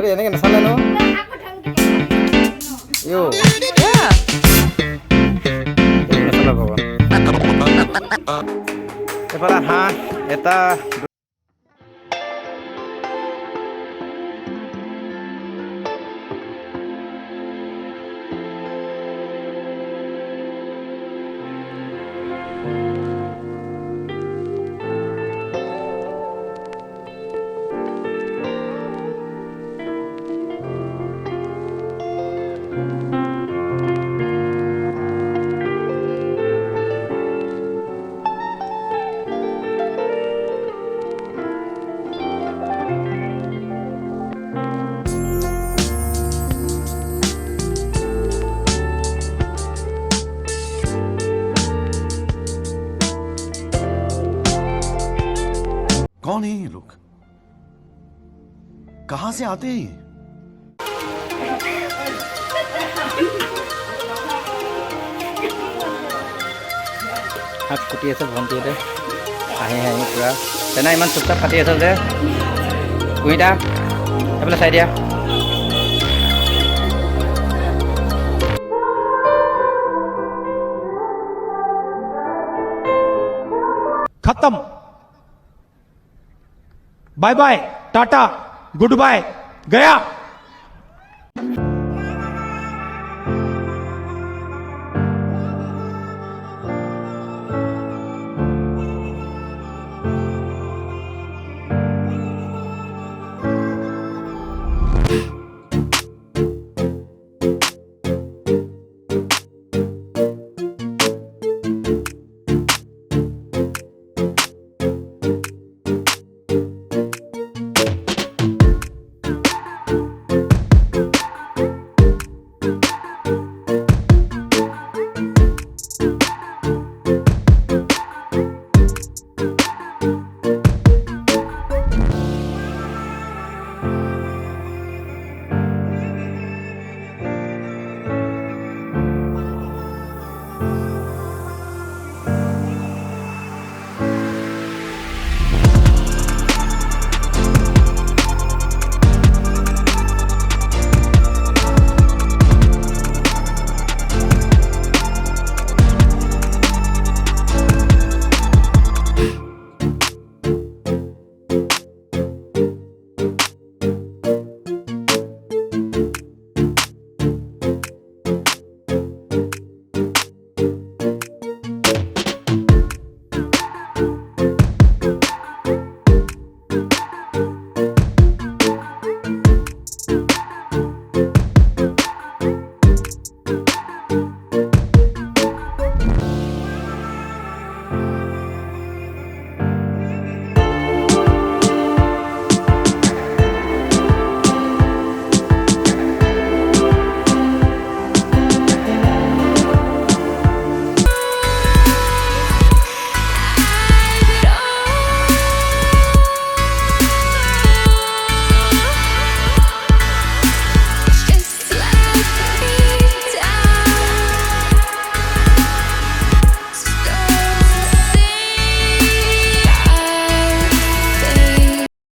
এনেকৈ নাচালেনো নাচালে ভগৱান এফালে হাঁহ এটা कौन है ये लोग कहां से आते हैं হাত কুটি আছে ভণ্টিহঁতে হাঁহি হাঁহি পূৰা তেনে ইমান চুপচাপ কাটি আছে যে কুঁহিতা এইফালে চাই দিয়া खत्म bye bye tata good bye गया